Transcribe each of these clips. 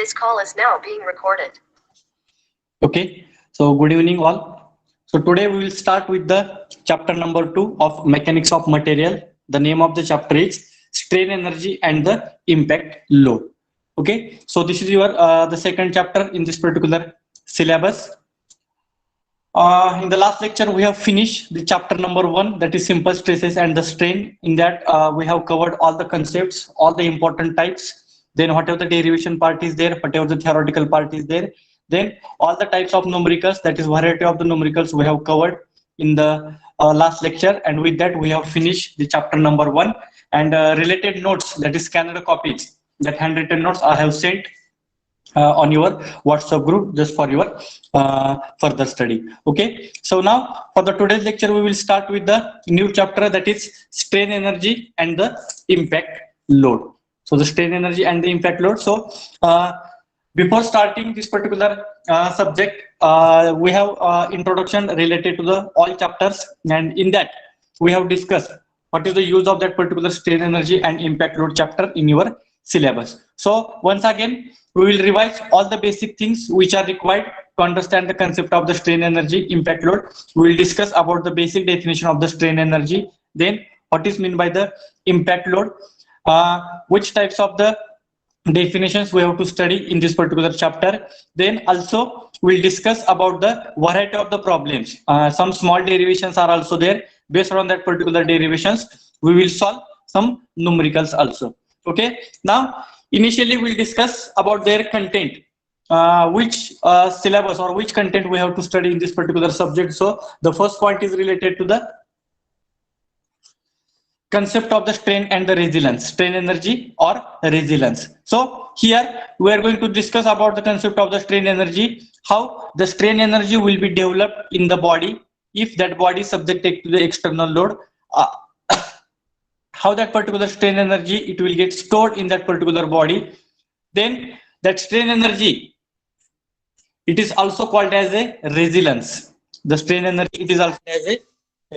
This call is now being recorded. Okay, so good evening all. So today we will start with the chapter number 2 of mechanics of material. The name of the chapter is strain energy and the impact load. Okay, so this is your the second chapter in this particular syllabus. In the last lecture, we have finished the chapter number 1, that is simple stresses and the strain. In that, we have covered all the concepts, all the important types. Then whatever the derivation part is there, whatever the theoretical part is there. Then all the types of numericals, that is variety of the numericals we have covered in the last lecture. And with that, we have finished the chapter number 1 and related notes, that is scanned copies, that handwritten notes I have sent on your WhatsApp group just for your further study. Okay, so now for the today's lecture we will start with the new chapter, that is strain energy and the impact load. So the strain energy and the impact load. So before starting this particular subject, we have introduction related to the all chapters, and in that we have discussed what is the use of that particular strain energy and impact load chapter in your syllabus. So once again we will revise all the basic things which are required to understand the concept of the strain energy impact load. We will discuss about the basic definition of the strain energy, then what is meant by the impact load, which types of the definitions we have to study in this particular chapter. Then also we'll discuss about the variety of the problems. Some small derivations are also there. Based on that particular derivations, we will solve some numericals also. Okay, now initially we'll discuss about their content, which syllabus or which content we have to study in this particular subject. So the first point is related to the concept of the strain and the resilience, strain energy or resilience. So here we are going to discuss about the concept of the strain energy, how the strain energy will be developed in the body if that body is subjected to the external load, how that particular strain energy it will get stored in that particular body. Then that strain energy, it is also called as a resilience. The strain energy, it is also as a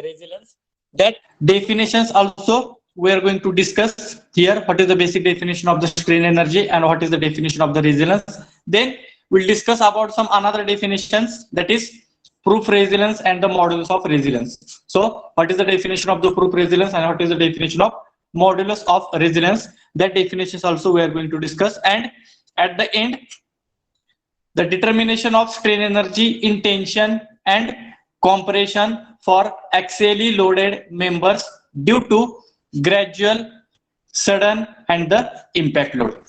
resilience. That definitions also we are going to discuss here. What is the basic definition of the strain energy and what is the definition of the resilience. Then we'll discuss about some another definitions, that is proof resilience and the modulus of resilience. So what is the definition of the proof resilience and what is the definition of modulus of resilience? That definitions also we are going to discuss. And at the end, the determination of strain energy in tension and compression for axially loaded members due to gradual, sudden and the impact load.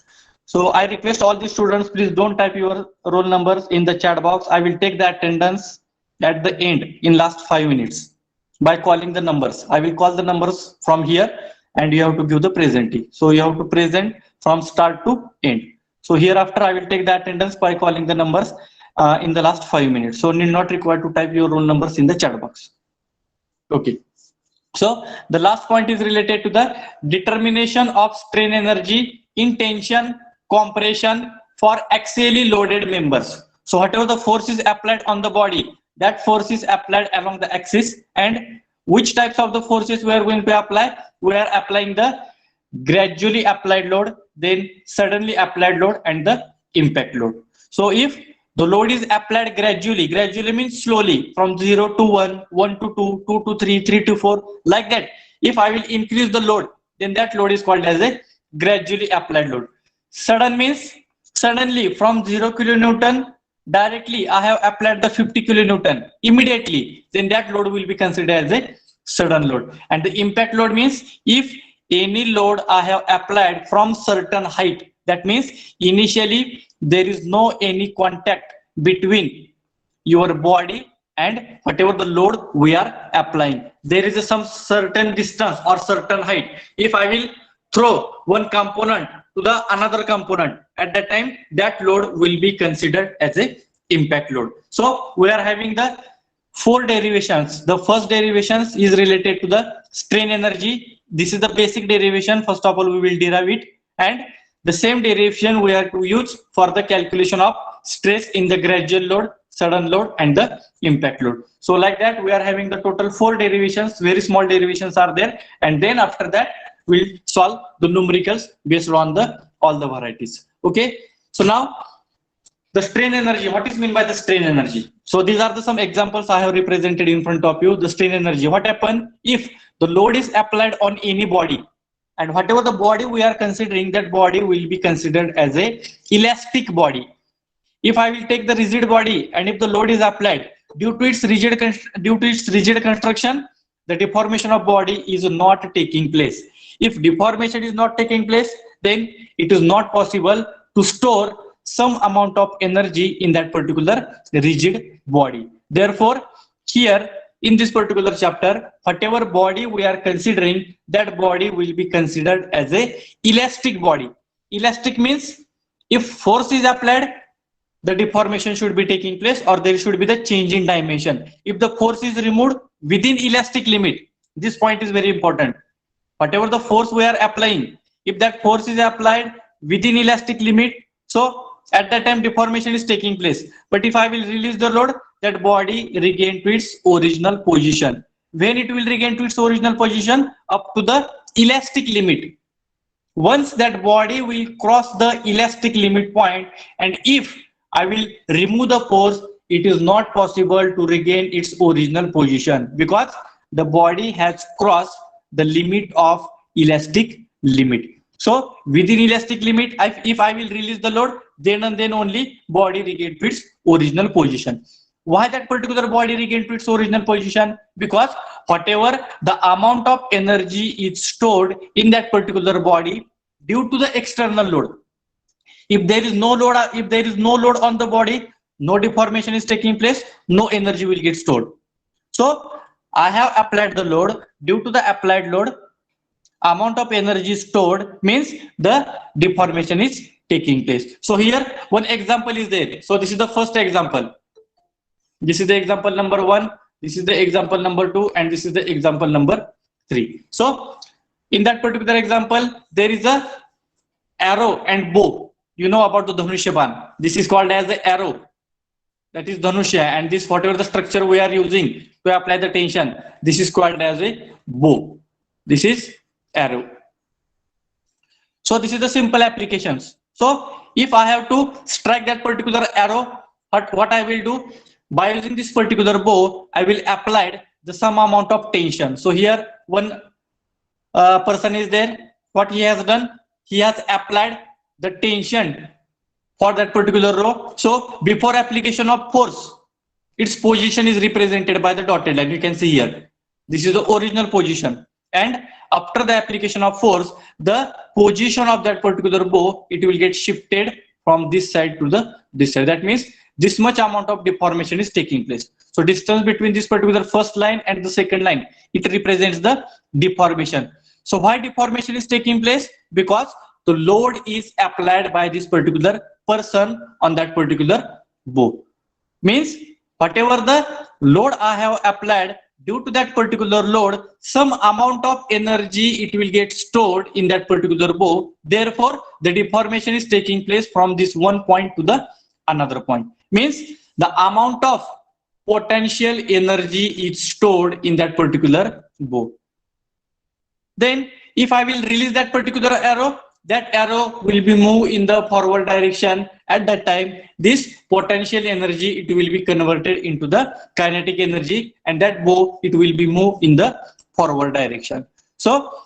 So I request all the students, please don't type your roll numbers in the chat box. I will take the attendance at the end in last 5 minutes by calling the numbers. I will call the numbers from here and you have to give the presenting. So you have to present from start to end. So hereafter I will take the attendance by calling the numbers in the last 5 minutes. So need not required to type your roll numbers in the chat box. Okay. So the last point is related to the determination of strain energy in tension, compression for axially loaded members. So whatever the force is applied on the body, that force is applied along the axis, and which types of the forces we are going to apply? We are applying the gradually applied load, then suddenly applied load and the impact load. So if the load is applied gradually, gradually means slowly, from 0 to 1, 1 to 2, 2 to 3, 3 to 4, like that. If I will increase the load, then that load is called as a gradually applied load. Sudden means suddenly from 0 kilonewton directly I have applied the 50 kilonewton immediately, then that load will be considered as a sudden load. And the impact load means if any load I have applied from certain height, that means initially there is no any contact between your body and whatever the load we are applying. There is some certain distance or certain height. If I will throw one component to the another component, at that time that load will be considered as a impact load. So we are having the 4 derivations. The first derivations is related to the strain energy. This is the basic derivation. First of all we will derive it, and the same derivation we are to use for the calculation of stress in the gradual load, sudden load and the impact load. So like that we are having the total 4 derivations. Very small derivations are there, and then after that we'll solve the numericals based on the all the varieties. Okay, So now the strain energy, what is meant by the strain energy? So these are the some examples I have represented in front of you. The strain energy, what happen if the load is applied on any body, and whatever the body we are considering, that body will be considered as a elastic body. If I will take the rigid body, and if the load is applied, due to its rigid construction, the deformation of body is not taking place. If deformation is not taking place, then it is not possible to store some amount of energy in that particular rigid body. Therefore, here in this particular chapter, whatever body we are considering, that body will be considered as a elastic body. Elastic means if force is applied, the deformation should be taking place, or there should be the change in dimension. If the force is removed within elastic limit, this point is very important. Whatever the force we are applying, if that force is applied within elastic limit, so at that time deformation is taking place. But if I will release the load, that body regain to its original position. When it will regain to its original position? Up to the elastic limit. Once that body will cross the elastic limit point, and if I will remove the force, it is not possible to regain its original position, because the body has crossed the limit of elastic limit. So within elastic limit, if I will release the load, then and then only body regain to its original position. Why that particular body regain to its original position? Because whatever the amount of energy is stored in that particular body due to the external load. If there is no load on the body, no deformation is taking place, no energy will get stored. So I have applied the load. Due to the applied load, amount of energy stored means the deformation is taking place. So here one example is there. So this is the first example. This is the example number 1. This is the example number 2, and this is the example number 3. So in that particular example, there is a arrow and bow. You know about the Dhanushya Ban. This is called as the arrow. That is Dhanushya, and this whatever the structure we are using to apply the tension, this is called as a bow. This is arrow. So this is the simple applications. So if I have to strike that particular arrow, what I will do? By using this particular bow, I will apply the some amount of tension. So here one person is there. What he has done? He has applied the tension for that particular row. So before application of force, its position is represented by the dotted line. You can see here. This is the original position. And after the application of force, the position of that particular bow, it will get shifted from this side to this side. That means this much amount of deformation is taking place. So distance between this particular first line and the second line, it represents the deformation. So why deformation is taking place? Because the load is applied by this particular person on that particular bow. Means whatever the load I have applied, due to that particular load, some amount of energy it will get stored in that particular bow. Therefore, the deformation is taking place from this one point to the another point. Means the amount of potential energy is stored in that particular bow. Then if I will release that particular arrow, that arrow will be moved in the forward direction. At that time, this potential energy, it will be converted into the kinetic energy, and that bow, it will be moved in the forward direction. So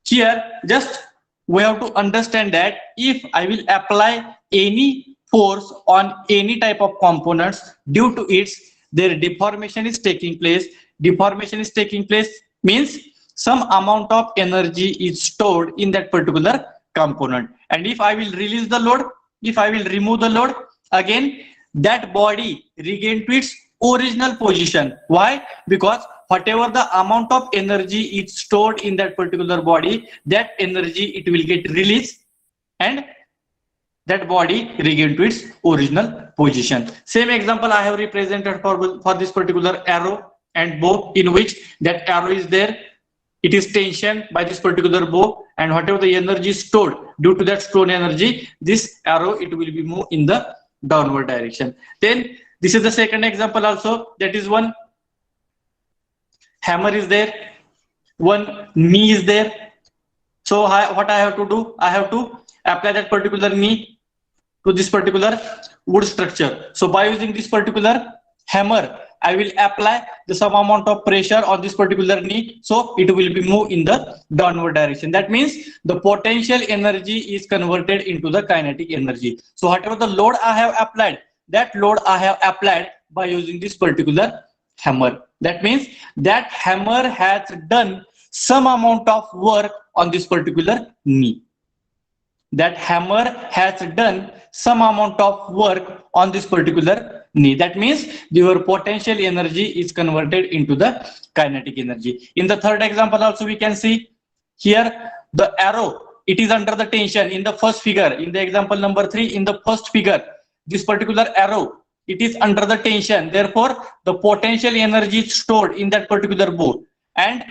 here just we have to understand that if I will apply any force on any type of components, due to its, their deformation is taking place. Deformation is taking place means some amount of energy is stored in that particular component. And if I will release the load, if I will remove the load, again that body regain to its original position. Why? Because whatever the amount of energy is stored in that particular body, that energy it will get released, and that body regain to its original position. Same example I have represented for this particular arrow and bow, in which that arrow is there, it is tension by this particular bow, and whatever the energy stored, due to that stored energy, this arrow it will be moved in the downward direction. Then this is the second example also, that is one hammer is there, one knee is there. So what I have to do, I have to apply that particular knee to this particular wood structure. So by using this particular hammer, I will apply the some amount of pressure on this particular knee, so it will be move in the downward direction. That means the potential energy is converted into the kinetic energy. So whatever the load I have applied, that load I have applied by using this particular hammer. That means that hammer has done some amount of work on this particular knee. That hammer has done some amount of work on this particular knee. That means your potential energy is converted into the kinetic energy. In the third example also we can see here the arrow, it is under the tension. In the first figure, in the example number 3, in the first figure, this particular arrow, it is under the tension. Therefore, the potential energy is stored in that particular board. And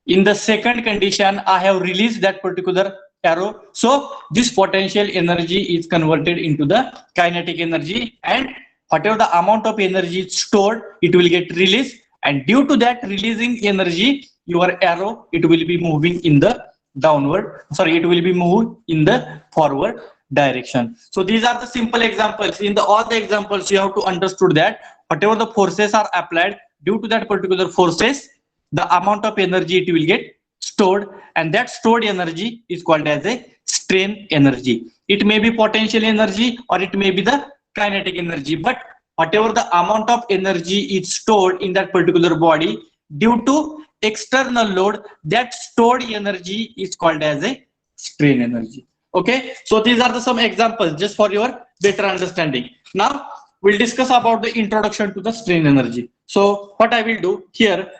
in the second condition, I have released that particular arrow. So this potential energy is converted into the kinetic energy, and whatever the amount of energy is stored, it will get released. And due to that releasing energy, your arrow, it will be moving in the downward, sorry, it will be moved in the forward direction. So these are the simple examples. In the all the examples, you have to understood that whatever the forces are applied, due to that particular forces, the amount of energy it will get stored, and that stored energy is called as a strain energy. It may be potential energy or it may be the kinetic energy, but whatever the amount of energy is stored in that particular body due to external load, that stored energy is called as a strain energy. Okay, so these are the some examples just for your better understanding. Now we'll discuss about the introduction to the strain energy. So what I will do here,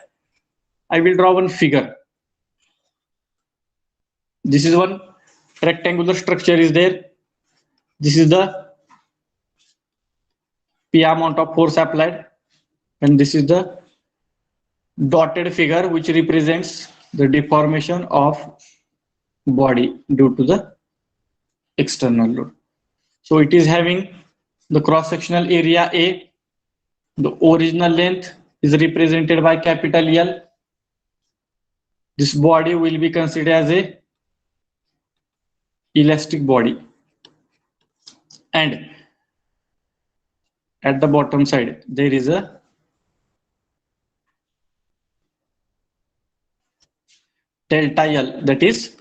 I will draw one figure. This is one rectangular structure is there. This is the P amount of force applied, and this is the dotted figure which represents the deformation of body due to the external load. So it is having the cross-sectional area A. The original length is represented by capital L. This body will be considered as a elastic body, and at the bottom side there is a delta L, that is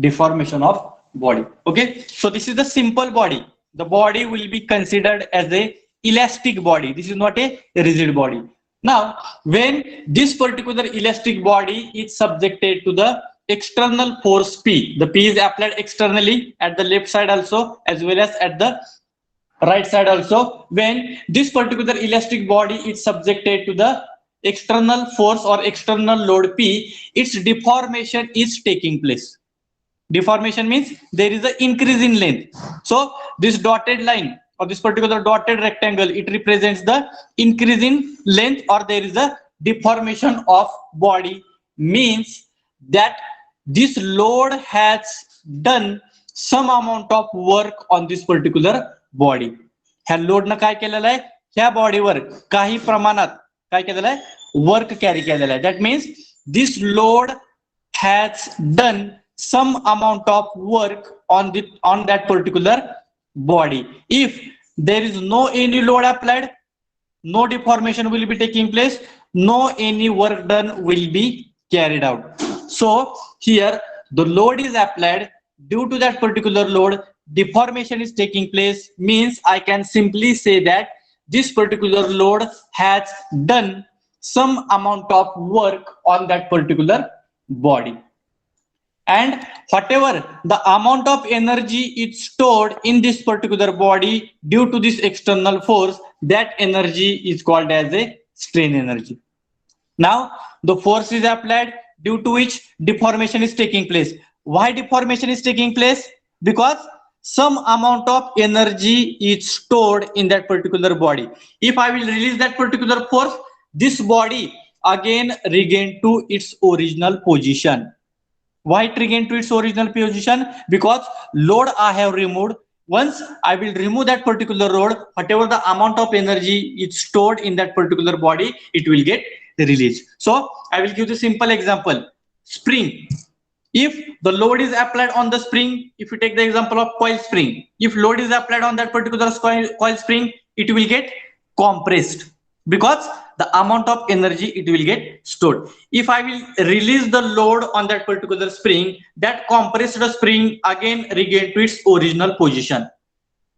deformation of body. Okay, so this is the simple body. The body will be considered as a elastic body. This is not a rigid body. Now when this particular elastic body is subjected to the external force P, the P is applied externally at the left side also as well as at the right side also. When this particular elastic body is subjected to the external force or external load P, its deformation is taking place. Deformation means there is an increase in length. So this dotted line or this particular dotted rectangle, it represents the increase in length, or there is a deformation of body, means that this load has done some amount of work on this particular body. ह्या load न काय केलेलं आहे, ह्या बॉडीवर काही प्रमाणात काय केलेलं आहे, वर्क कॅरी केलेलं आहे. That means this load has done some amount of work on that particular body. If there is no any load applied, no deformation will be taking place, no any work done will be carried out. So here the load is applied, due to that particular load deformation is taking place, means I can simply say that this particular load has done some amount of work on that particular body. And whatever the amount of energy is stored in this particular body due to this external force, that energy is called as a strain energy. Now the force is applied due to which deformation is taking place. Why deformation is taking place? Because some amount of energy is stored in that particular body. If I will release that particular force, this body again regain to its original position. Why it regain to its original position? Because load I have removed. Once I will remove that particular load, whatever the amount of energy is stored in that particular body, it will get released. So I will give the simple example. Spring. If the load is applied on the spring, if you take the example of coil spring, if load is applied on that particular coil spring, it will get compressed because the amount of energy it will get stored. If I will release the load on that particular spring, that compressed spring again regain to its original position.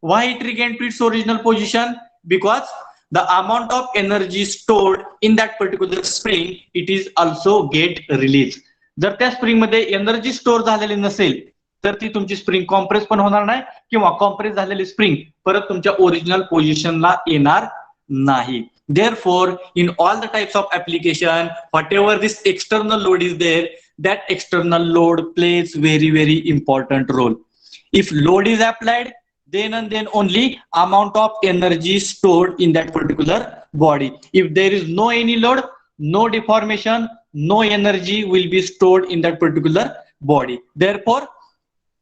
Why it regained to its original position? Because the amount of energy stored in that particular spring, it is also get released. जर त्या spring मध्ये energy store झालेली नसेल तर ती तुमची spring compress पण होणार नाही किंवा कॉम्प्रेस झालेली स्प्रिंग परत तुमच्या ओरिजिनल पोझिशनला येणार नाही. Therefore, in all the types of application, whatever this external load is there, that external load plays very important role. If load is applied, then and then only amount of energy stored in that particular body. If there is no any load, no deformation, no energy will be stored in that particular body. Therefore,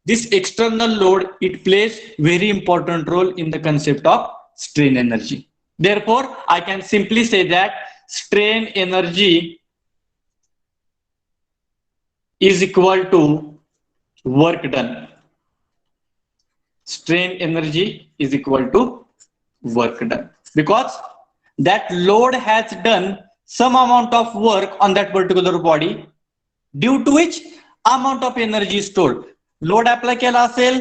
this external load, it plays very important role in the concept of strain energy. Therefore, I can simply say that strain energy is equal to work done. Strain energy is equal to work done because that load has done some amount of work on that particular body, due to which amount of energy is stored. Load apply केला असेल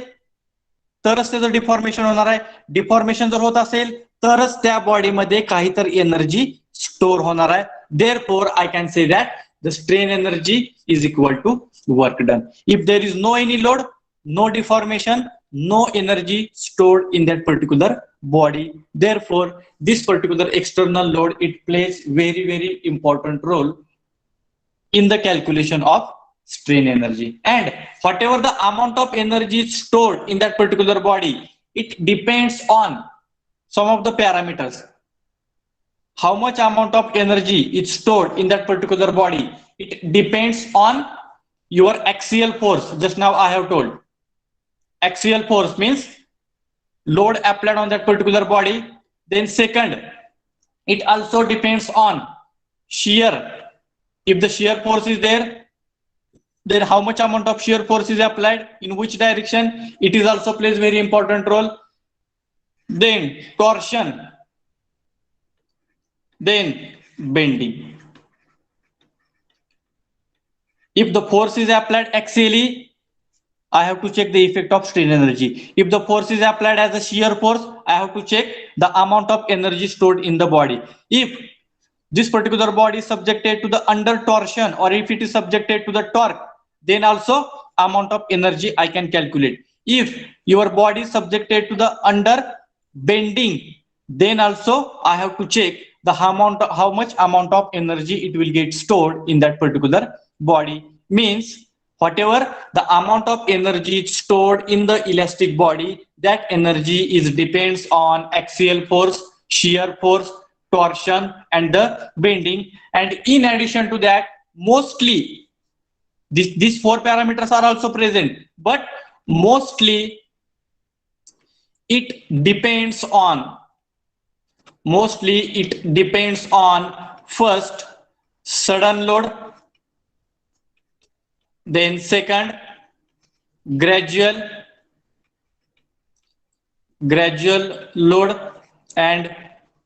तरच त्याचं deformation होणार आहे. Deformation जर होत असेल तरच त्या बॉडीमध्ये काहीतरी एनर्जी स्टोअर होणार आहे. Therefore, I can say that the strain energy is equal to work done. If there is no any load, no deformation, no energy stored in that particular body. Therefore, this particular external load, it plays very important role in the calculation of strain energy. And whatever the amount of energy is stored in that particular body, it depends on some of the parameters. How much amount of energy is stored in that particular body, it depends on your axial force. Just now I have told axial force means load applied on that particular body. Then second, it also depends on shear. If the shear force is there, then how much amount of shear force is applied, in which direction, it is also plays very important role. Then torsion, then bending. If the force is applied axially, I have to check the effect of strain energy. If the force is applied as a shear force, I have to check the amount of energy stored in the body. If this particular body is subjected to the under torsion, or if it is subjected to the torque, then also amount of energy I can calculate. If your body is subjected to the under bending, then also I have to check the how much amount of energy it will get stored in that particular body. Means whatever the amount of energy stored in the elastic body, that energy is depends on axial force, shear force, torsion, and the bending. And in addition to that, mostly these four parameters are also present, but mostly it depends on first sudden load, then second gradual load, and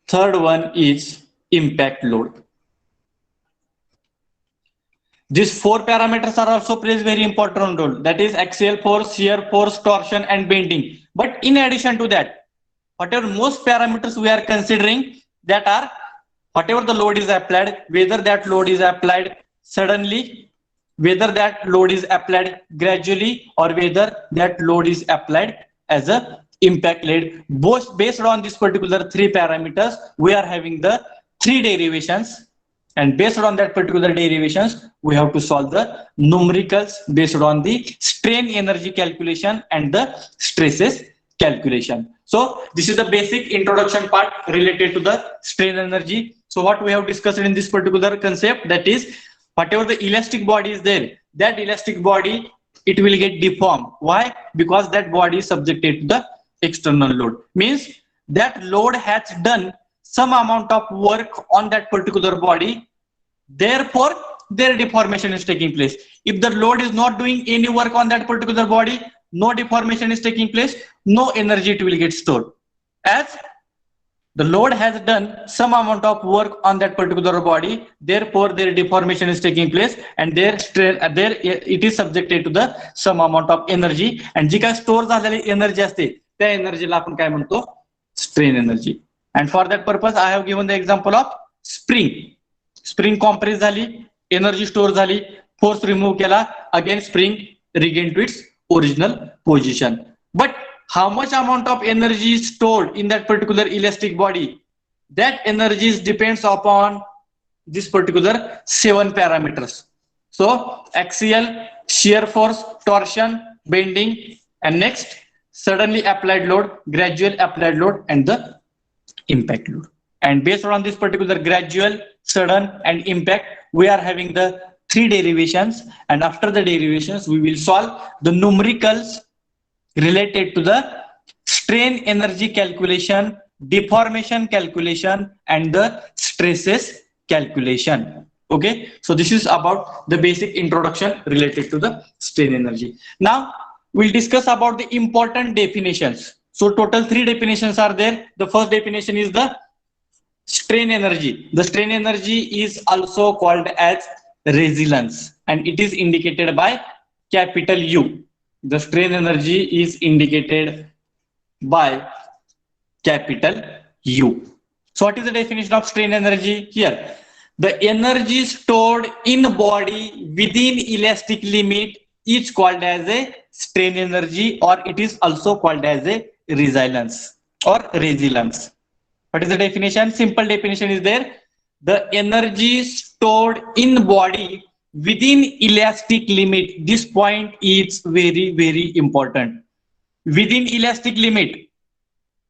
third one is impact load. These four parameters are also plays very important role, that is axial force, shear force, torsion, and bending. But in addition to that, whatever most parameters we are considering, that are whatever the load is applied, whether that load is applied suddenly, whether that load is applied gradually, or whether that load is applied as a impact load. Both based on this particular three parameters, we are having the three derivations. And based on that particular derivations, we have to solve the numericals based on the strain energy calculation and the stresses calculation. So this is the basic introduction part related to the strain energy. So what we have discussed in this particular concept, that is whatever the elastic body is there, that elastic body, it will get deformed. Why? Because that body is subjected to the external load. Means that load has done some amount of work on that particular body. Therefore, their deformation is taking place. If the load is not doing any work on that particular body, no deformation is taking place, no energy it will get stored. As the load has done some amount of work on that particular body, therefore their deformation is taking place and their strain, it is subjected to the some amount of energy, and जी काय store झालेली energy असते त्या एनर्जीला आपण काय म्हणतो, strain energy. And for that purpose I have given the example of spring. Spring compress झाली, energy store झाली, force remove केला, again spring regain to its original position. But how much amount of energy is stored in that particular elastic body? That energy depends upon this particular 7 parameters. So axial, shear force, torsion, bending, and next suddenly applied load, gradual applied load, and the impact load. And based on this particular gradual, sudden, and impact, we are having the 3 derivations, and after the derivations we will solve the numericals related to the strain energy calculation, deformation calculation, and the stresses calculation. Okay, so this is about the basic introduction related to the strain energy. Now we'll discuss about the important definitions. So total 3 definitions are there. The first definition is the strain energy. The strain energy is also called as resilience, and it is indicated by capital U. The strain energy is indicated by capital U. So what is the definition of strain energy? Here, the energy stored in body within elastic limit is called as a strain energy, or it is also called as a resilience or resilience. What is the definition? Simple definition is there. The energy stored in body within elastic limit. This point is very, very important. Within elastic limit,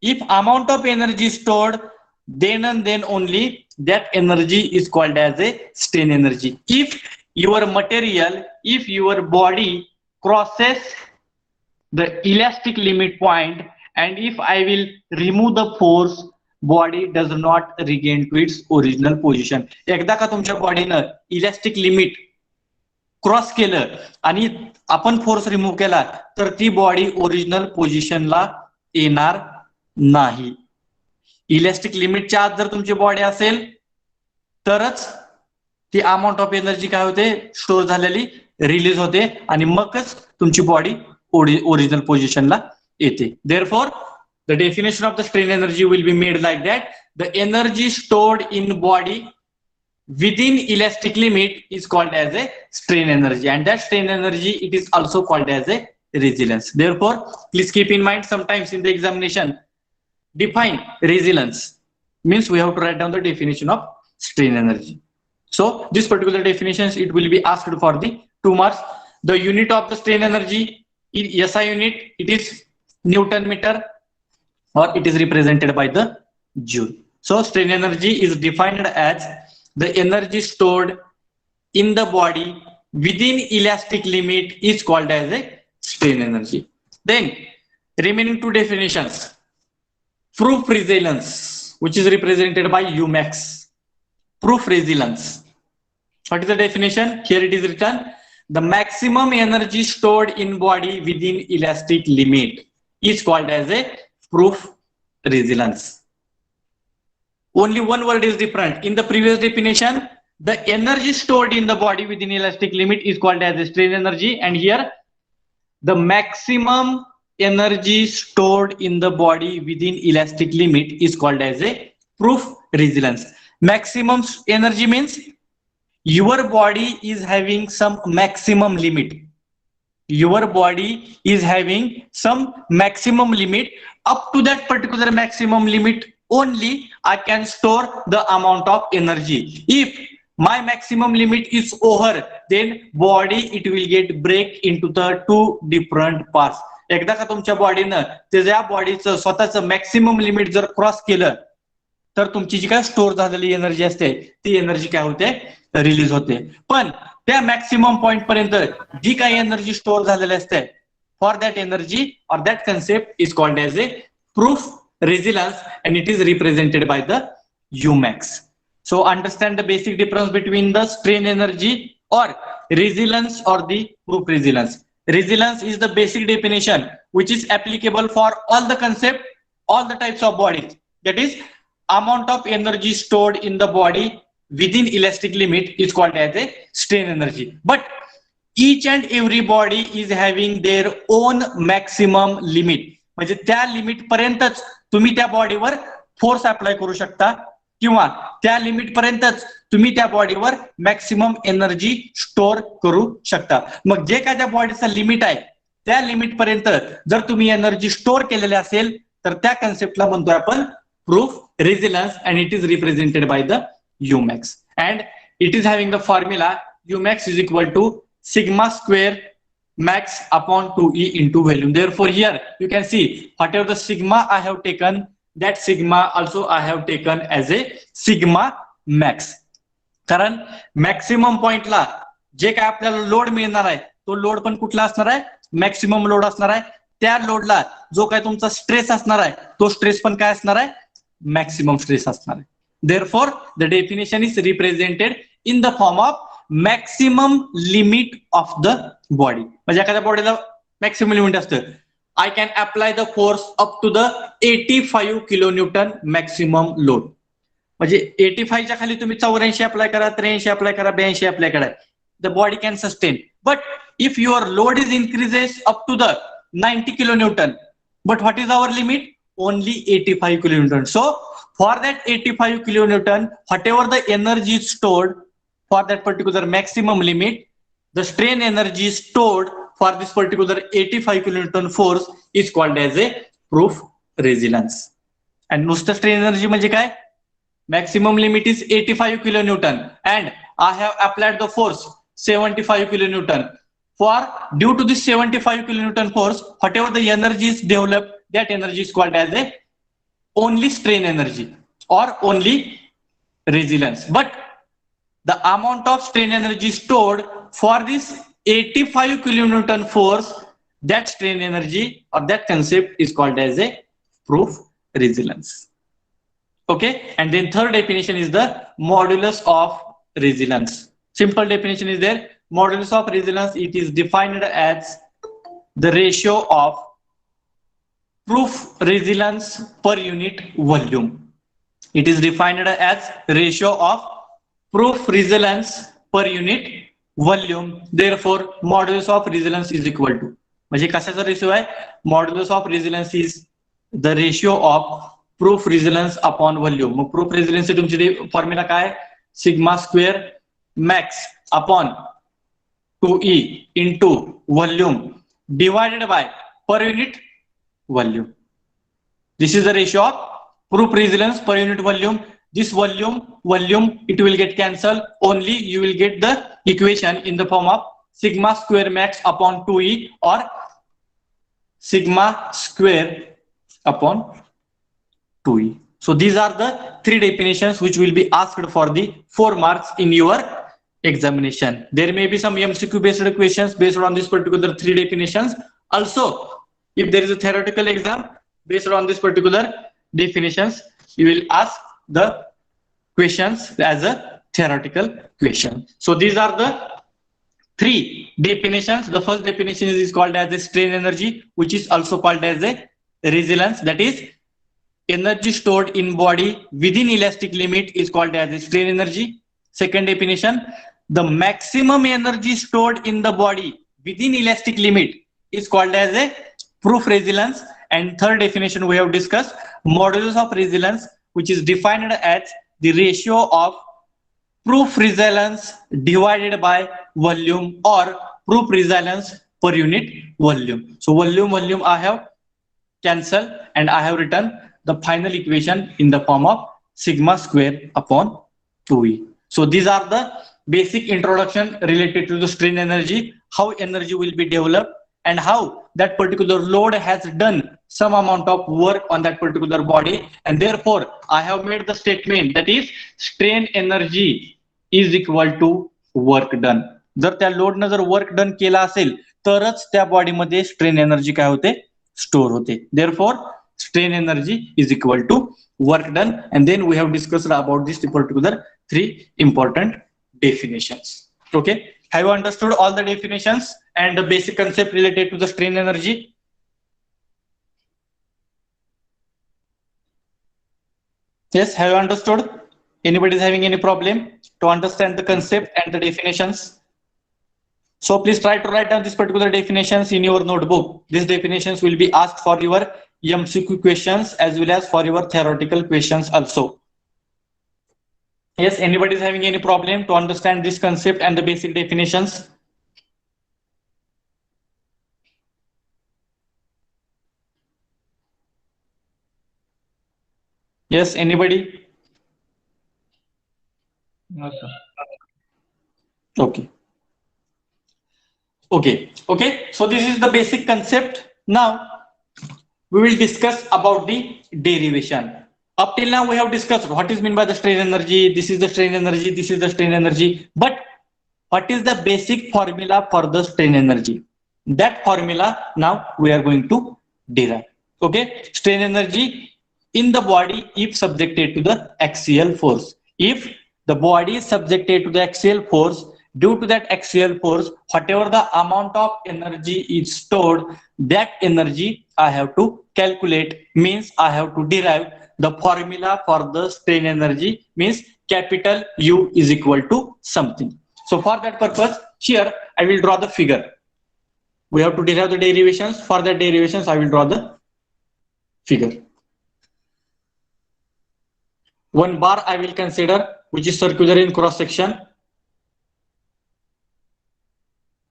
if amount of energy stored, then and then only that energy is called as a strain energy. If your material, if your body crosses the elastic limit point, and if I will remove the force, body does not regain to its original position. एकदा का तुमच्या बॉडीनं elastic limit cross केलं आणि आपण force remove केला तर ती body original पोझिशनला येणार नाही. इलास्टिक लिमिटच्या आत जर तुमची बॉडी असेल तरच ती अमाऊंट ऑफ एनर्जी काय होते, स्टोअर झालेली रिलीज होते आणि मगच तुमची बॉडी ओरिजिनल पोझिशनला येते. Therefore the definition of the strain energy will be made like that. The energy stored in body within elastic limit is called as a strain energy, and that strain energy, it is also called as a resilience. Therefore, please keep in mind, sometimes in the examination, define resilience means we have to write down the definition of strain energy. So this particular definitions, it will be asked for the 2 marks. The unit of the strain energy in SI unit, it is Newton meter, or it is represented by the joule. So strain energy is defined as the energy stored in the body within elastic limit is called as a strain energy. Then remaining 2 definitions. Proof resilience, which is represented by Umax. Proof resilience. What is the definition? Here it is written: the maximum energy stored in body within elastic limit is called as a proof resilience. Only one word is different. In the previous definition, the energy stored in the body within elastic limit is called as a strain energy, and here the maximum energy stored in the body within elastic limit is called as a proof resilience. Maximum energy means your body is having some maximum limit. Your body is having some maximum limit. Up to that particular maximum limit only I can store the amount of energy. If my maximum limit is over, then body it will get break into the 2 different parts. एकदा का तुमच्या बॉडीनं त्याच्या बॉडीचं स्वतःचं maximum limit जर cross केलं तर तुमची जी काय स्टोअर झालेली एनर्जी असते ती एनर्जी काय होते, रिलीज होते. पण त्या मॅक्सिमम पॉइंट पर्यंत जी काही एनर्जी स्टोअर झालेली असते, for that energy or that concept is called as a proof resilience, and it is represented by the Umax. So understand the basic difference between the strain energy or resilience or the proof resilience. Resilience is the basic definition which is applicable for all the concept, all the types of bodies. That is, amount of energy stored in the body within elastic limit is called as a strain energy. But each and every body is having their own maximum limit. म्हणजे त्या limit पर्यंतच तुम्ही त्या बॉडीवर force apply करू शकता किंवा त्या limit पर्यंतच तुम्ही त्या बॉडीवर मॅक्सिमम एनर्जी स्टोअर करू शकता. मग जे काय त्या बॉडीचं लिमिट आहे त्या लिमिट पर्यंत जर तुम्ही एनर्जी स्टोअर केलेली असेल तर त्या कन्सेप्टला म्हणतोय आपण proof resilience and it is represented by the Umax and it is having the formula Umax is equal to sigma square max upon 2e into volume. Therefore here you can see whatever the sigma I have taken, that sigma also I have taken as a sigma max. कारण maximum पॉइंटला जे काय आपल्याला load मिळणार आहे तो load पण कुठला असणार आहे, मॅक्सिमम लोड असणार आहे. त्या लोडला जो काय तुमचा स्ट्रेस असणार आहे तो स्ट्रेस पण काय असणार आहे, मॅक्सिमम स्ट्रेस असणार आहे. Therefore, the definition is represented in the form of maximum limit of the body. म्हणजे एखाद्या बॉडीला मॅक्सिमम लिमिट असतं. I can apply the force up to the 85 kilonewton maximum load. म्हणजे 85 च्या खाली तुम्ही 84 अप्लाय करा, 83 अप्लाय करा, 82 अप्लाय करा. The body can sustain. But if your load is increases up to the 90 kilonewton, but what is our limit? Only 85 kilonewton. So for that 85 kilonewton, whatever the energy is stored for that particular maximum limit, the strain energy stored for this particular 85 kilonewton force is called as a proof resilience. And नुसतं strain energy म्हणजे काय? Maximum limit is 85 kilonewton and I have applied the force 75 kilonewton. For due to this 75 kilonewton force, whatever the energy is developed, that energy is called as a only strain energy or only resilience. But the amount of strain energy stored for this 85 kilonewton force, that strain energy or that concept is called as a proof resilience. Okay, and then third definition is the modulus of resilience. Simple definition is there. Modulus of resilience, it is defined as the ratio of proof resilience per unit volume. It is defined as ratio of proof resilience per unit volume. Therefore, modulus of resilience is equal to. म्हणजे कशाचा ratio आहे? Modulus of resilience is the ratio of proof resilience upon volume. Mug proof resilience तुमची formula काय? Sigma square max upon 2e into volume divided by per unit volume. This is the ratio of proof resilience per unit volume. This volume, it will get cancelled. Only you will get the equation in the form of sigma square max upon 2e or sigma square upon 2e. So these are the three definitions which will be asked for the 4 marks in your examination. There may be some MCQ based questions based on this particular three definitions. Also, if there is a theoretical exam based on this particular definitions, you will ask the questions as a theoretical question. So these are the three definitions. The first definition is called as a strain energy, which is also called as a resilience. That is, energy stored in body within elastic limit is called as a strain energy. Second definition, the maximum energy stored in the body within elastic limit is called as a proof resilience. And third definition we have discussed, modulus of resilience, which is defined as the ratio of proof resilience divided by volume or proof resilience per unit volume. So volume I have cancelled and I have written the final equation in the form of sigma square upon 2e. So these are the basic introduction related to the strain energy, how energy will be developed and how that particular load has done some amount of work on that particular body, and therefore I have made the statement that is strain energy is equal to work done. जर त्या लोडनं जर work done केला असेल तरच त्या बॉडीमध्ये strain energy काय होते, स्टोर होते. Therefore strain energy is equal to work done, and then we have discussed about this particular three important definitions. Okay, have you understood all the definitions and the basic concept related to the strain energy? Yes, have you understood? Anybody is having any problem to understand the concept and the definitions? So please try to write down these particular definitions in your notebook. These definitions will be asked for your MCQ questions as well as for your theoretical questions also. Yes, anybody is having any problem to understand this concept and the basic definitions? Yes, anybody? No, sir. Okay. Okay. So this is the basic concept. Now we will discuss about the derivation. Up till now we have discussed what is meant by the strain energy. This is the strain energy. This is the strain energy. But what is the basic formula for the strain energy? That formula now we are going to derive. Okay, strain energy in the body if subjected to the axial force. If the body is subjected to the axial force, due to that axial force, whatever the amount of energy is stored, that energy I have to calculate, means I have to derive the formula for the strain energy, means capital U is equal to something. So for that purpose, here I will draw the figure. We have to derive the derivations. For the derivations, I will draw the figure. One bar I will consider, which is circular in cross section.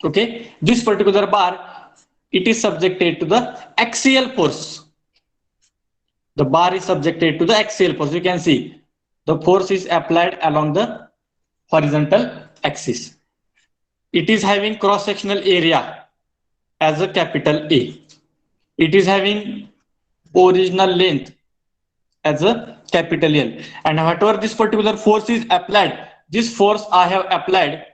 Okay, this particular bar, it is subjected to the axial force. The bar is subjected to the axial force. You can see the force is applied along the horizontal axis. It is having cross-sectional area as a capital A. It is having original length as a capital L. And whatever this particular force is applied, this force I have applied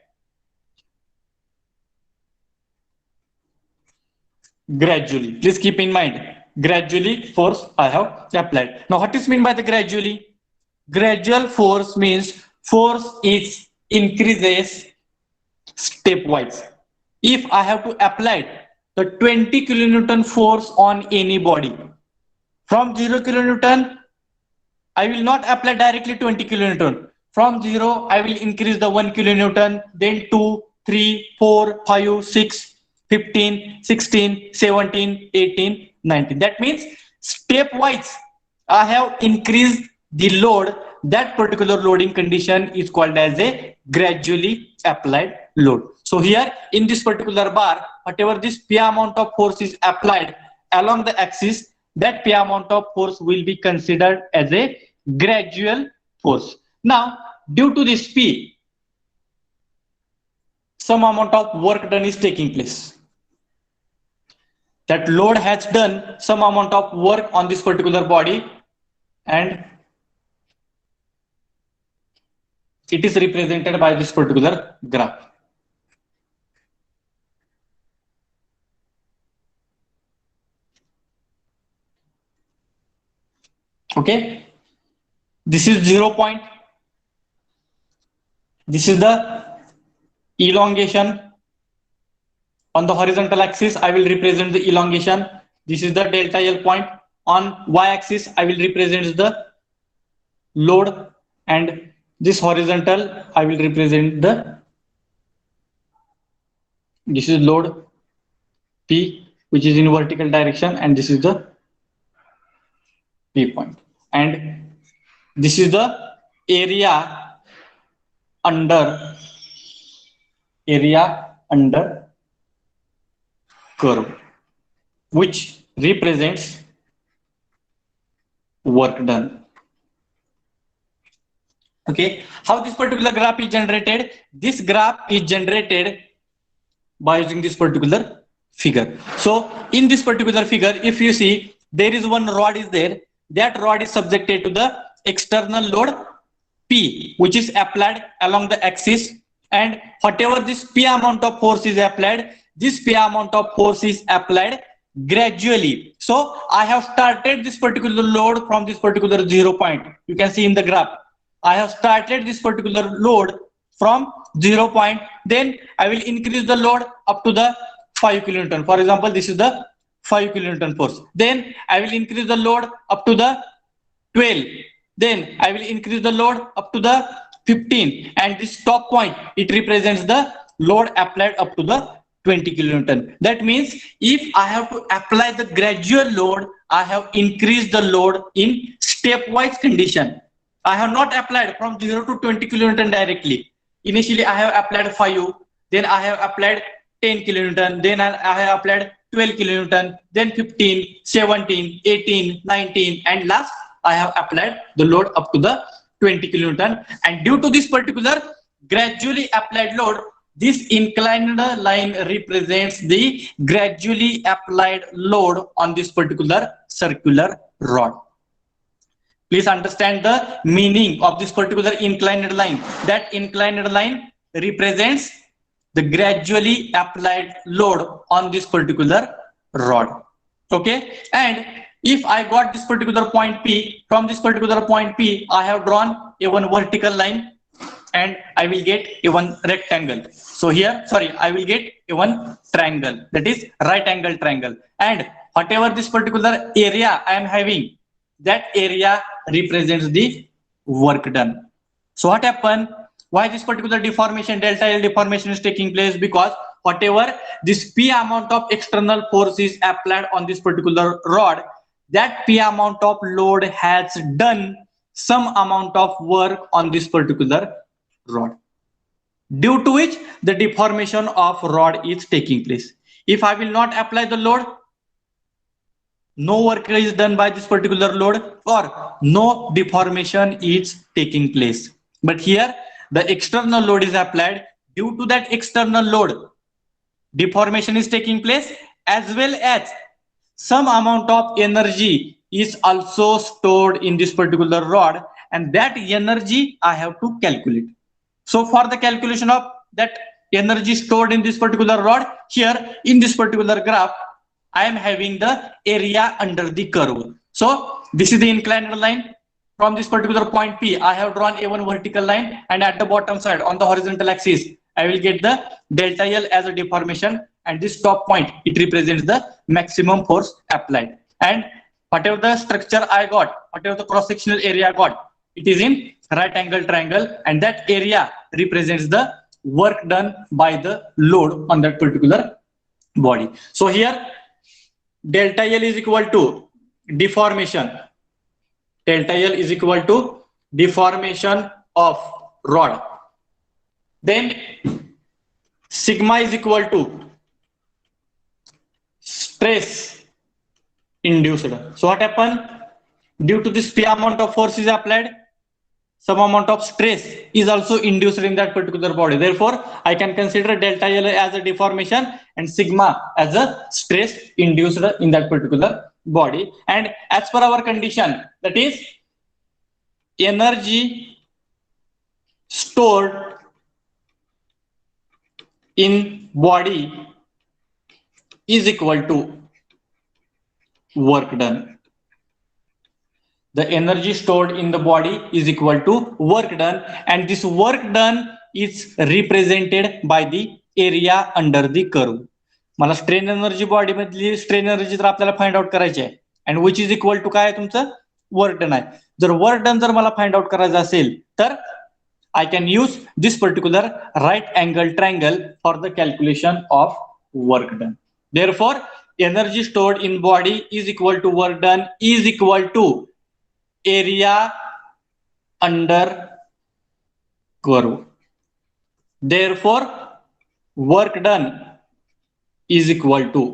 gradually. Please keep in mind, gradually force I have applied. Now what is meant by the gradually? Gradual force means force is increases stepwise. If I have to apply the 20 kilonewton force on any body, from 0 kilonewton, I will not apply directly 20 kilonewton. From 0, I will increase the 1 kilonewton, then 2, 3, 4, 5, 6, 15, 16, 17, 18, 19. That means stepwise, I have increased the load. That particular loading condition is called as a gradually applied load. So here in this particular bar, whatever this P amount of force is applied along the axis, that P amount of force will be considered as a gradual force. Now, due to this P, some amount of work done is taking place. That load has done some amount of work on this particular body, and it is represented by this particular graph. Okay, this is 0 point. This is the elongation. On the horizontal axis, I will represent the elongation. This is the delta L point. On y-axis, I will represent the load, and this horizontal, I will represent this is load P, which is in vertical direction, and this is the P point. And this is the area under curve, which represents work done. Okay, how this particular graph is generated? This graph is generated by using this particular figure. So in this particular figure, if you see, there is one rod is there. That rod is subjected to the external load P, which is applied along the axis, and whatever this P amount of force is applied, this P amount of force is applied gradually. So I have started this particular load from this particular 0 point. You can see in the graph. I have started this particular load from 0 point, then I will increase the load up to the 5 kilonewton. For example, this is the 5 kilonewton force. Then I will increase the load up to the 12. Then I will increase the load up to the 15. And this top point, it represents the load applied up to the 20 kilonewton. That means if I have to apply the gradual load, I have increased the load in stepwise condition. I have not applied from 0 to 20 kilonewton directly. Initially, I have applied 5, then I have applied 10 kilonewton, then I have applied 12 kilonewton, then 15, 17, 18, 19, and last I have applied the load up to the 20 kilonewton. And due to this particular gradually applied load, this inclined line represents the gradually applied load on this particular circular rod. Please understand the meaning of this particular inclined line. That inclined line represents the gradually applied load on this particular rod. Okay, and if I got this particular point P, from this particular point P, I have drawn a one vertical line and I will get a one rectangle. So here, sorry, I will get a one triangle, that is right angle triangle. And whatever this particular area I am having, that area represents the work done. So what happened? Why this particular deformation, delta L deformation is taking place? Because whatever this P amount of external force is applied on this particular rod, that P amount of load has done some amount of work on this particular rod, due to which the deformation of rod is taking place. If I will not apply the load, no work is done by this particular load or no deformation is taking place. But here the external load is applied. Due to that external load, deformation is taking place, as well as some amount of energy is also stored in this particular rod, and that energy I have to calculate. So for the calculation of that energy stored in this particular rod, here in this particular graph, I am having the area under the curve. So this is the inclined line. From this particular point P, I have drawn a one vertical line, and at the bottom side on the horizontal axis, I will get the delta L as a deformation, and this top point, it represents the maximum force applied. And whatever the structure I got, whatever the cross-sectional area I got, it is in right angle triangle, and that area represents the work done by the load on that particular body. So here delta L is equal to deformation. Delta L is equal to deformation of rod. Then sigma is equal to stress induced. So what happened? Due to this P amount of force is applied, some amount of stress is also induced in that particular body. Therefore, I can consider delta L as a deformation and sigma as a stress induced in that particular body. And as per our condition, that is energy stored in body is equal to work done. The energy stored in the body is equal to work done, and this work done is represented by the area under the curve. मला strain energy body मधली strain energy तर आपल्याला find out करायची आहे, and which is equal to काय तुमचं work done आहे. जर वर्क डन जर मला फाइंड आउट करायचं असेल तर I can use this particular right angle triangle for the calculation of work done. Therefore, energy stored in body is equal to work done is equal to area under curve. Therefore, work done is equal to.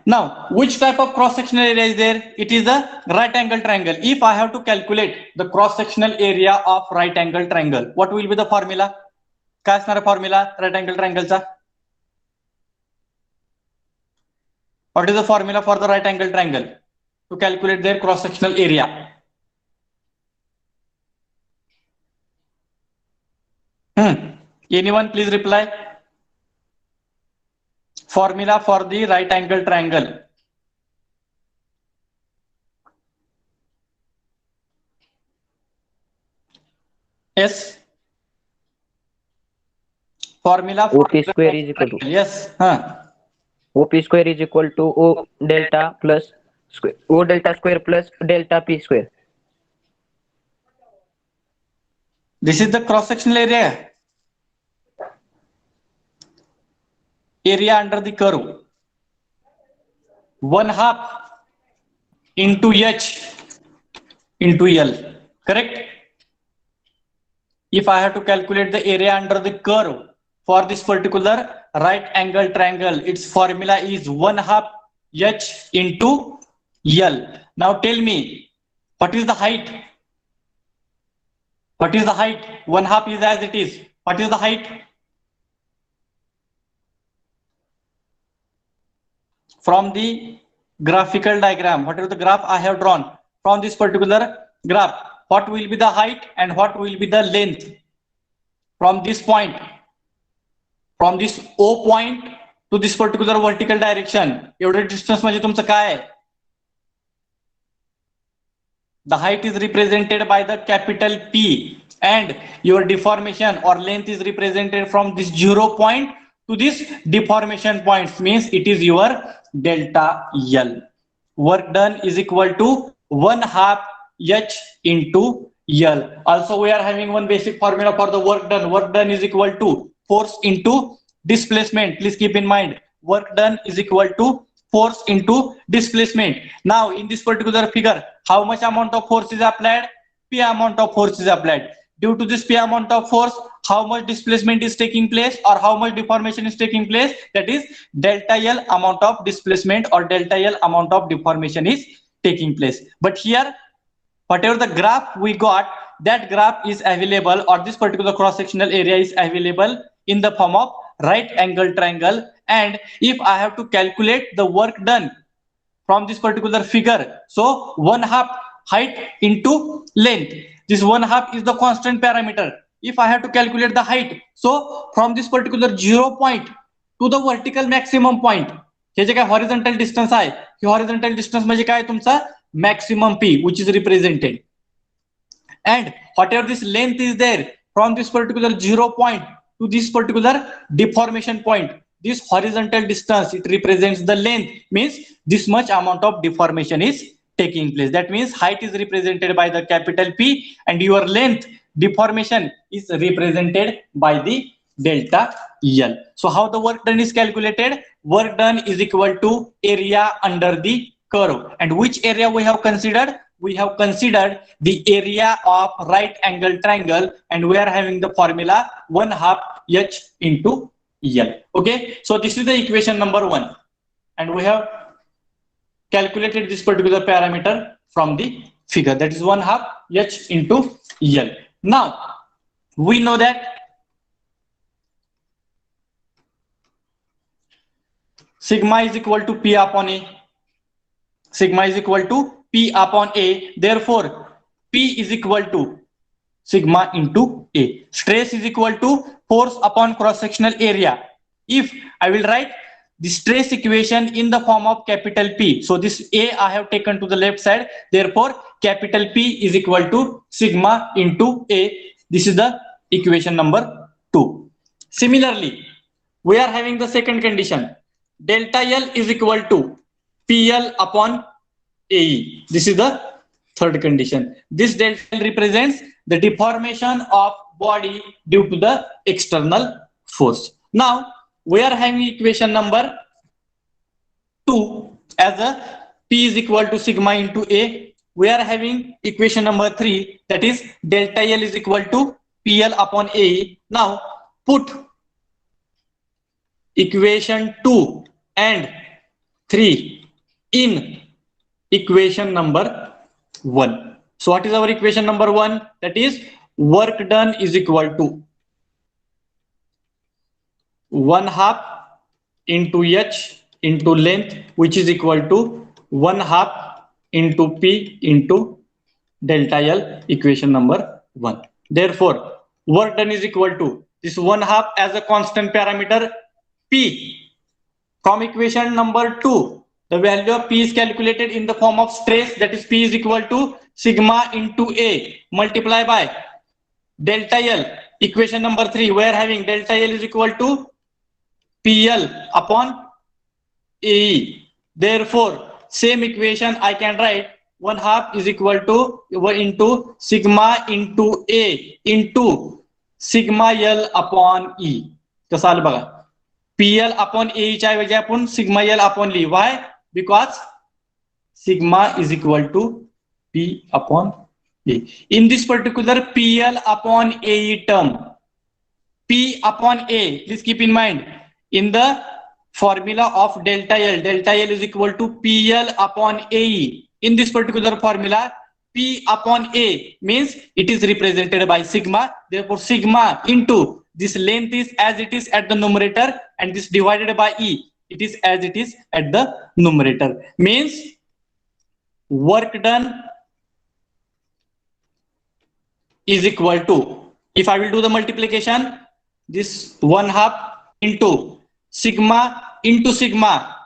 Now, which type of cross-sectional area is there? It is a right angle triangle. If I have to calculate the cross-sectional area of right angle triangle, what will be the formula? काय असणार formula right angle triangle चा? What is the formula for the right angle triangle to calculate their cross-sectional area? Anyone please reply. Formula for the right angle triangle. Yes. Formula for OP square is equal to yes. OP square is equal to O delta plus square O delta square plus delta P square. This is the cross sectional area. Area under the curve. 1/2 into H into L. Correct? If I have to calculate the area under the curve for this particular right angle triangle, its formula is 1/2 H into L. Now tell me, what is the height? What is the height? 1/2 is as it is. What is the height? From the graphical diagram, whatever the graph I have drawn, from this particular graph, what will be the height and what will be the length from this point, from this O point to this particular vertical direction? एवढे distance म्हणजे तुमचं काय आहे? The height is represented by the capital P and your deformation or length is represented from this 0 point to this deformation points, means it is your delta L. Work done is equal to 1/2 H into L. Also we are having one basic formula for the work done. Work done is equal to force into displacement. Please keep in mind, work done is equal to force into displacement. Now in this particular figure, how much amount of force is applied? P amount of force is applied. Due to this P amount of force, how much displacement is taking place or how much deformation is taking place? That is delta L amount of displacement or delta L amount of deformation is taking place. But here, whatever the graph we got, that graph is available, or this particular cross sectional area is available in the form of right angle triangle. And if I have to calculate the work done from this particular figure, so 1/2 height into length, this 1/2 is the constant parameter. If I have to calculate the height, so from this particular 0 point to the vertical maximum point, हे जे काय horizontal distance आहे, हे horizontal distance म्हणजे काय तुमचा maximum P, which is represented. And whatever this length is there from this particular 0 point to this particular deformation point, this horizontal distance, it represents the length, means this much amount of deformation is taking place. That means height is represented by the capital P and your length, deformation, is represented by the delta L. So how the work done is calculated? Work done is equal to area under the curve. And which area we have considered? We have considered the area of right angle triangle, and we are having the formula 1/2 H into L. Okay, so this is the equation number 1, and we have calculated this particular parameter from the figure, that is 1/2 H into L. Now we know that sigma is equal to P upon A. Sigma is equal to P upon A. Therefore, P is equal to sigma into A. Stress is equal to force upon cross-sectional area. If I will write the stress equation in the form of capital P, so this A I have taken to the left side. Therefore, capital P is equal to sigma into A. This is the equation number 2. Similarly, we are having the second condition. Delta L is equal to PL upon AE. This is the third condition. This delta L represents the deformation of body due to the external force. Now we are having equation number 2 as a P is equal to sigma into A. We are having equation number 3, that is delta L is equal to PL upon AE. Now put equation 2 and 3 in equation number 1. So what is our equation number 1? That is work done is equal to 1/2 into H into length, which is equal to 1/2 into P into delta L, equation number 1. Therefore, work done is equal to this 1/2 as a constant parameter P. From equation number 2, the value of P is calculated in the form of stress, that is P is equal to sigma into A multiplied by delta L, equation number 3, we are having delta L is equal to PL upon AE. Therefore, same equation I can write 1/2 is equal to 1 into sigma into A into sigma L upon E. कसं आलं बघा, PL upon A च्या ऐवजी आपण sigma L upon E. Why? Because sigma is equal to P upon A. In this particular PL upon AE term, P upon A, please keep in mind, in the formula of delta L is equal to PL upon AE. In this particular formula, P upon A means it is represented by sigma. Therefore, sigma into this length is as it is at the numerator, and this divided by E, it is as it is at the numerator. Means work done is equal to, if I will do the multiplication, this 1/2 into sigma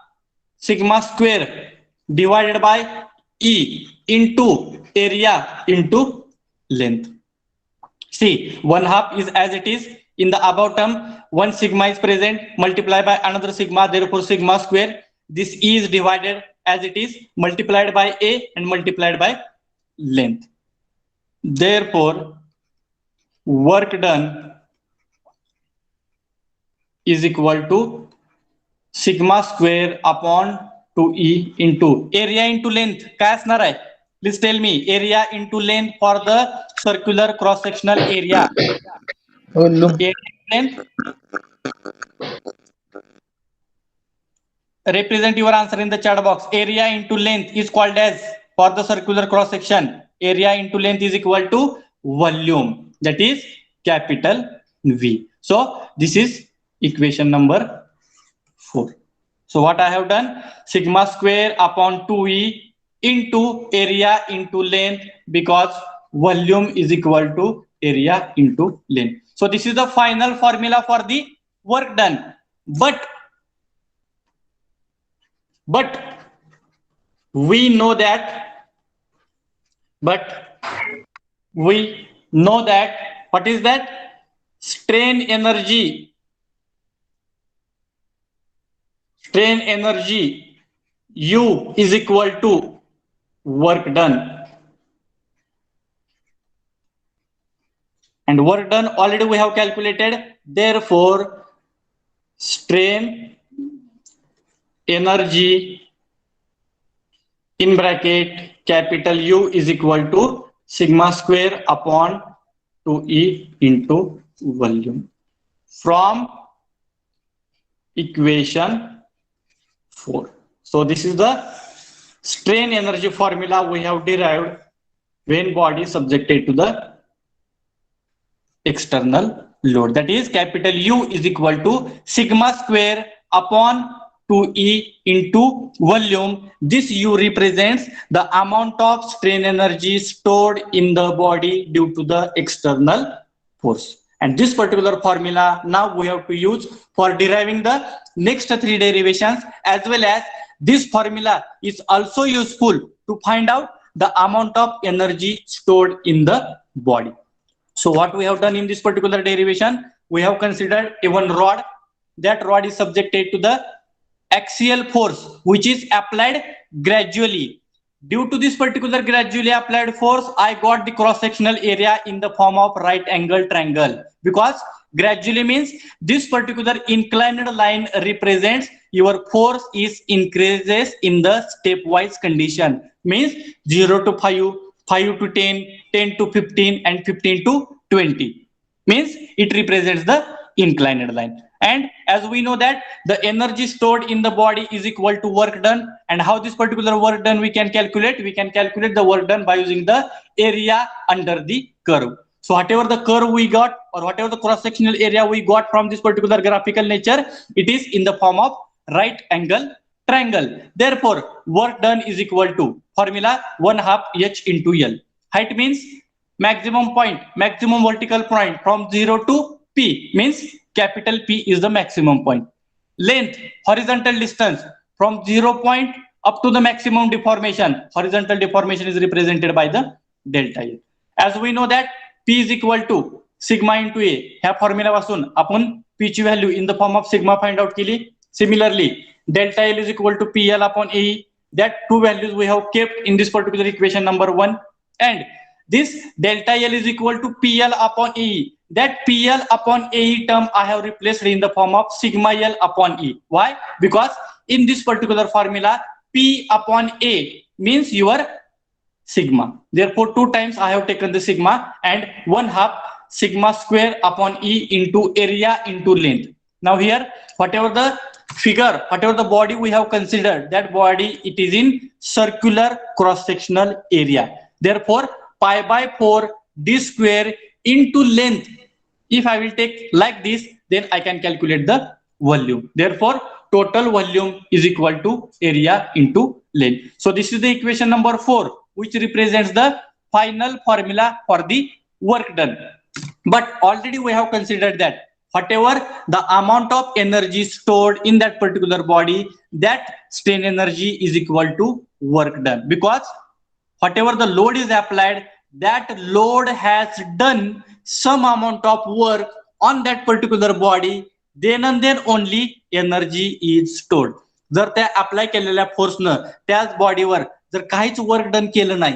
sigma square divided by E into area into length. See, 1/2 is as it is in the above term. One sigma is present, multiply by another sigma, therefore sigma square. This E is divided as it is, multiplied by A and multiplied by length. Therefore, work done is equal to sigma square upon 2E into area into length. काय असणार आहे? Please tell me, area into length for the circular cross sectional area. Length. Represent your answer in the chat box. Area into length is called as, for the circular cross section, area into length is equal to volume, that is capital V. So this is equation number 4. So what I have done, sigma square upon 2E into area into length, because volume is equal to area into length. So this is the final formula for the work done. But we know that what is that? Strain energy U is equal to work done, and work done already we have calculated. Therefore, strain energy in bracket capital U is equal to sigma square upon 2E into volume, from equation 4. So this is the strain energy formula we have derived when body is subjected to the external load. That is, capital U is equal to sigma square upon 2E into volume. This U represents the amount of strain energy stored in the body due to the external force. And this particular formula now we have to use for deriving the next 3 derivations, as well as this formula is also useful to find out the amount of energy stored in the body. So what we have done in this particular derivation, we have considered a one rod. That rod is subjected to the axial force, which is applied gradually. Due to this particular gradually applied force, I got the cross-sectional area in the form of right angle triangle, because gradually means this particular inclined line represents your force is increases in the stepwise condition, means 0 to 5, 5 to 10, 10 to 15, and 15 to 20, means it represents the inclined line. And as we know that the energy stored in the body is equal to work done, and how this particular work done we can calculate the work done by using the area under the curve. So whatever the curve we got, or whatever the cross sectional area we got from this particular graphical nature, it is in the form of right angle triangle. Therefore, work done is equal to formula 1/2 H into L. Height means maximum point, maximum vertical point from 0 to P, means capital P is the maximum point. Length, horizontal distance from 0 point up to the maximum deformation. Horizontal deformation is represented by the delta L. As we know that P is equal to sigma into A ह्या formula पासून आपण P ची value in the form of sigma find out केली. Similarly delta L is equal to P L upon A. That two values we have kept in this particular equation number 1, and this delta L is equal to PL upon E. That PL upon AE term I have replaced in the form of sigma L upon E. Why? Because in this particular formula P upon A means your sigma. Therefore 2 times I have taken the sigma and 1/2 sigma square upon E into area into length. Now here whatever the figure, whatever the body we have considered, that body it is in circular cross sectional area. Therefore pi by 4 d square into length, if I will take like this, then I can calculate the volume. Therefore total volume is equal to area into length. So this is the equation number 4, which represents the final formula for the work done. But already we have considered that whatever the amount of energy stored in that particular body, that strain energy is equal to work done, because whatever the load is applied, that load has done some amount of work on that particular body, then and then only energy is stored. जर त्या apply केलेल्या फोर्सनं त्याच बॉडीवर जर काहीच work done केलं नाही,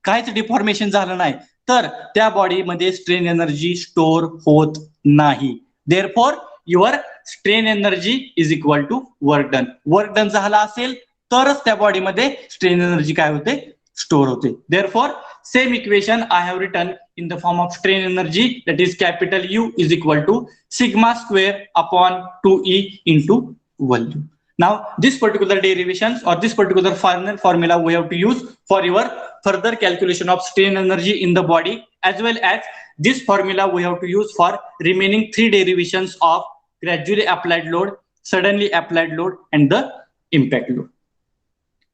काहीच deformation झालं नाही, तर त्या बॉडीमध्ये स्ट्रेन एनर्जी स्टोअर होत नाही. Therefore your strain energy is equal to work done. Work done झाला असेल तरच त्या बॉडीमध्ये स्ट्रेन एनर्जी काय होते, स्टोअर होते. Therefore same equation I have written in the form of strain energy, that is capital U is equal to sigma square upon 2E into volume. Now this particular derivations or this particular final formula we have to use for your further calculation of strain energy in the body, as well as this formula we have to use for remaining 3 derivations of gradually applied load, suddenly applied load, and the impact load.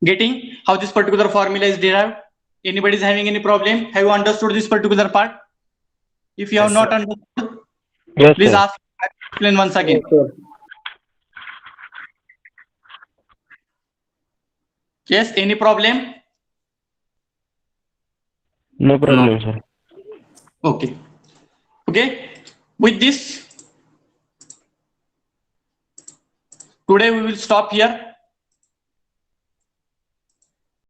Getting how this particular formula is derived? Anybody is having any problem? Have you understood this particular part? If you have not understood, Yes, please sir. ask. Explain once again. Yes, any problem? No problem, sir. Okay. Okay. With this, today we will stop here.